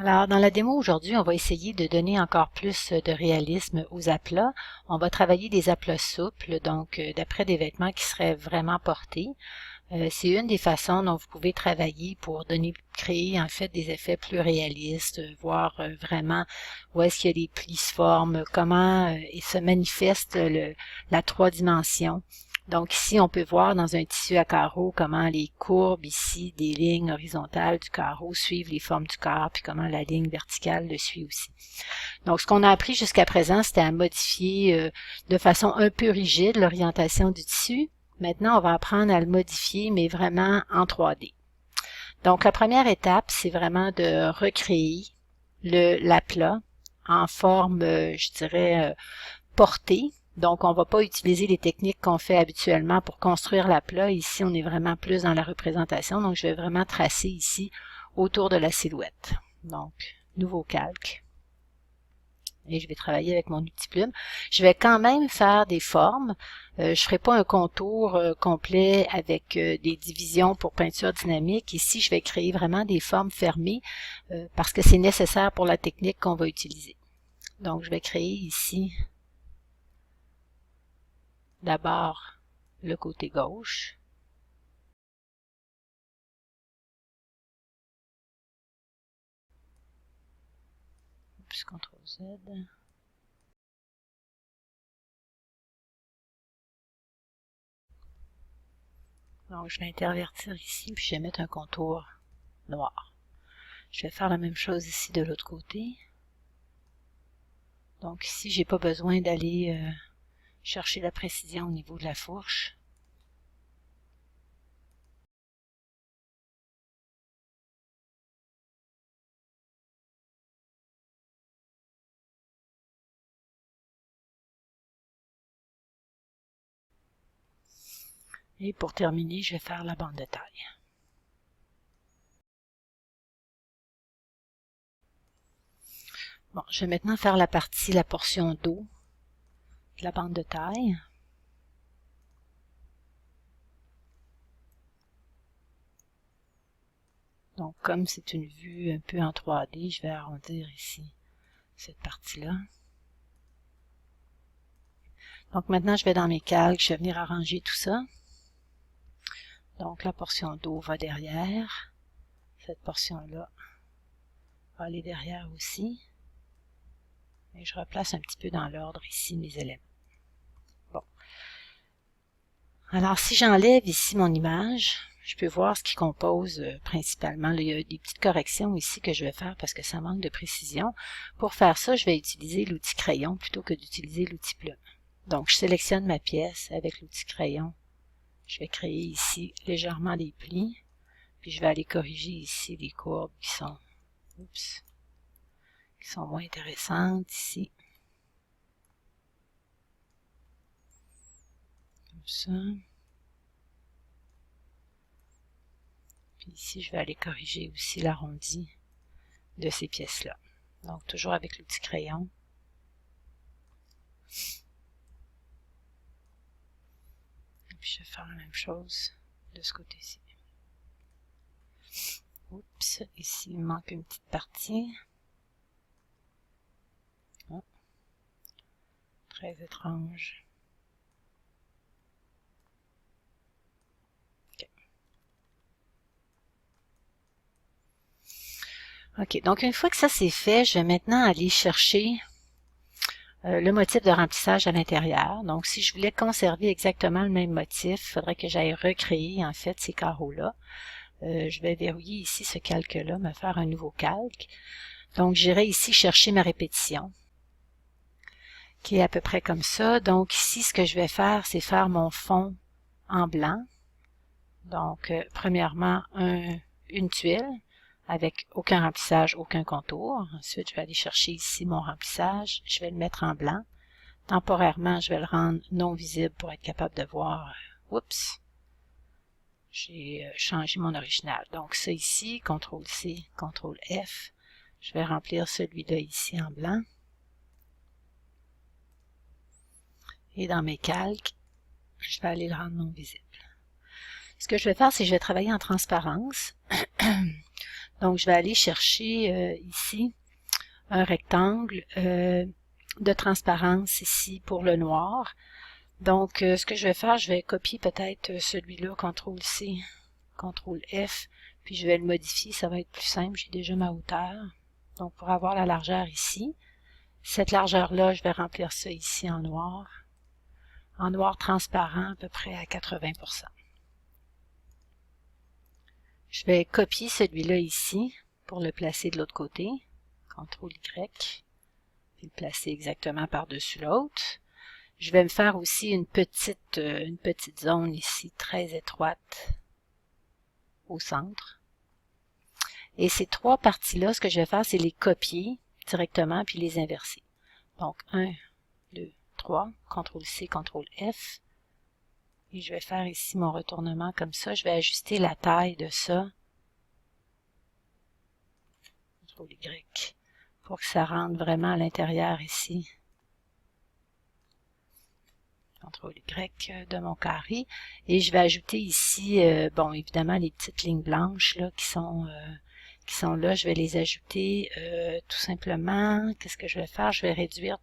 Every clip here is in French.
Alors, dans la démo aujourd'hui, on va essayer de donner encore plus de réalisme aux aplats. On va travailler des aplats souples, donc d'après des vêtements qui seraient vraiment portés. C'est une des façons dont vous pouvez travailler pour créer en fait des effets plus réalistes, voir vraiment où est-ce qu'il y a des plis se forment, comment il se manifeste la trois dimensions. Donc ici, on peut voir dans un tissu à carreaux comment les courbes ici des lignes horizontales du carreau suivent les formes du corps, puis comment la ligne verticale le suit aussi. Donc ce qu'on a appris jusqu'à présent, c'était à modifier de façon un peu rigide l'orientation du tissu. Maintenant, on va apprendre à le modifier, mais vraiment en 3D. Donc la première étape, c'est vraiment de recréer l'aplat en forme, je dirais, portée. Donc, on ne va pas utiliser les techniques qu'on fait habituellement pour construire l'aplat. Ici, on est vraiment plus dans la représentation. Donc, je vais vraiment tracer ici autour de la silhouette. Donc, nouveau calque. Et je vais travailler avec mon outil plume. Je vais quand même faire des formes. Je ne ferai pas un contour complet avec des divisions pour peinture dynamique. Ici, je vais créer vraiment des formes fermées parce que c'est nécessaire pour la technique qu'on va utiliser. Donc, je vais créer ici d'abord le côté gauche. Puis CTRL-Z. Donc, je vais intervertir ici, puis je vais mettre un contour noir. Je vais faire la même chose ici de l'autre côté. Donc ici, j'ai pas besoin d'aller chercher la précision au niveau de la fourche. Et pour terminer, je vais faire la bande de taille. Bon, je vais maintenant faire la portion dos de la bande de taille. Donc, comme c'est une vue un peu en 3D, je vais arrondir ici cette partie-là. Donc, maintenant, je vais dans mes calques, je vais venir arranger tout ça. Donc, la portion dos va derrière. Cette portion-là va aller derrière aussi. Et je replace un petit peu dans l'ordre ici mes éléments. Bon. Alors, si j'enlève ici mon image, je peux voir ce qui compose principalement. Là, il y a des petites corrections ici que je vais faire parce que ça manque de précision. Pour faire ça, je vais utiliser l'outil crayon plutôt que d'utiliser l'outil plume. Donc, je sélectionne ma pièce avec l'outil crayon. Je vais créer ici légèrement des plis. Puis je vais aller corriger ici les courbes qui sont moins intéressantes ici. Comme ça. Puis ici, je vais aller corriger aussi l'arrondi de ces pièces-là. Donc, toujours avec l'outil crayon. Et puis, je vais faire la même chose de ce côté-ci. Oups, ici, il me manque une petite partie. Oh, très étrange. OK, donc une fois que ça c'est fait, je vais maintenant aller chercher le motif de remplissage à l'intérieur. Donc, si je voulais conserver exactement le même motif, il faudrait que j'aille recréer en fait ces carreaux-là. Je vais verrouiller ici ce calque-là, me faire un nouveau calque. Donc, j'irai ici chercher ma répétition, qui est à peu près comme ça. Donc, ici, ce que je vais faire, c'est faire mon fond en blanc. Donc, premièrement, une tuile avec aucun remplissage, aucun contour. Ensuite, je vais aller chercher ici mon remplissage. Je vais le mettre en blanc. Temporairement, je vais le rendre non visible pour être capable de voir. Oups! J'ai changé mon original. Donc, ça ici, CTRL-C, CTRL-F. Je vais remplir celui-là ici en blanc. Et dans mes calques, je vais aller le rendre non visible. Ce que je vais faire, c'est que je vais travailler en transparence. Donc, je vais aller chercher ici un rectangle de transparence ici pour le noir. Donc, ce que je vais faire, je vais copier peut-être celui-là, CTRL-C, CTRL-F, puis je vais le modifier, ça va être plus simple, j'ai déjà ma hauteur. Donc, pour avoir la largeur ici, cette largeur-là, je vais remplir ça ici en noir transparent à peu près à 80%. Je vais copier celui-là ici pour le placer de l'autre côté, CTRL-Y, puis le placer exactement par-dessus l'autre. Je vais me faire aussi une petite zone ici, très étroite, au centre. Et ces trois parties-là, ce que je vais faire, c'est les copier directement, puis les inverser. Donc, 1, 2, 3, CTRL-C, CTRL-F. Et je vais faire ici mon retournement comme ça. Je vais ajuster la taille de ça. CTRL-Y, pour que ça rentre vraiment à l'intérieur ici. CTRL-Y de mon carré. Et je vais ajouter ici, bon, évidemment, les petites lignes blanches là, qui sont là. Je vais les ajouter tout simplement. Qu'est-ce que je vais faire? Je vais réduire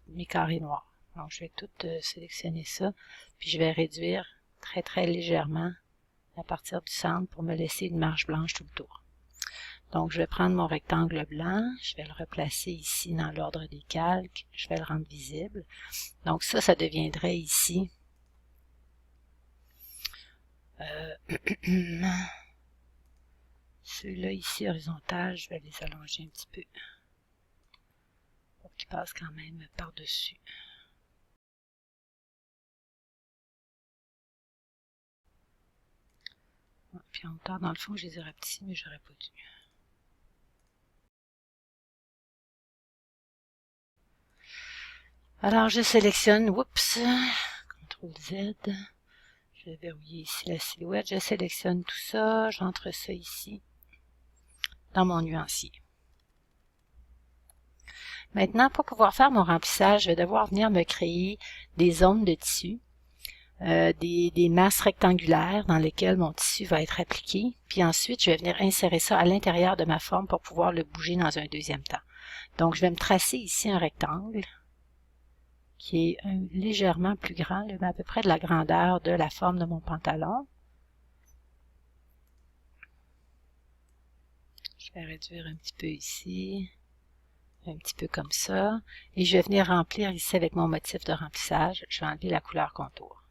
mes carrés noirs. Donc, je vais tout sélectionner ça. Puis, je vais réduire très, très légèrement à partir du centre pour me laisser une marge blanche tout le tour. Donc, je vais prendre mon rectangle blanc, je vais le replacer ici dans l'ordre des calques, je vais le rendre visible. Donc, ça deviendrait ici ceux-là ici horizontal, je vais les allonger un petit peu pour qu'ils passent quand même par-dessus. Puis en hauteur, dans le fond, je les ai rapetissés, mais j'aurais pas dû. Alors, je sélectionne, oups, CTRL-Z, je vais verrouiller ici la silhouette, je sélectionne tout ça, j'entre ça ici, dans mon nuancier. Maintenant, pour pouvoir faire mon remplissage, je vais devoir venir me créer des zones de tissu, des masses rectangulaires dans lesquelles mon tissu va être appliqué, puis ensuite, je vais venir insérer ça à l'intérieur de ma forme pour pouvoir le bouger dans un deuxième temps. Donc, je vais me tracer ici un rectangle, qui est légèrement plus grand, à peu près de la grandeur de la forme de mon pantalon. Je vais réduire un petit peu ici, un petit peu comme ça, et je vais venir remplir ici avec mon motif de remplissage. Je vais enlever la couleur contour.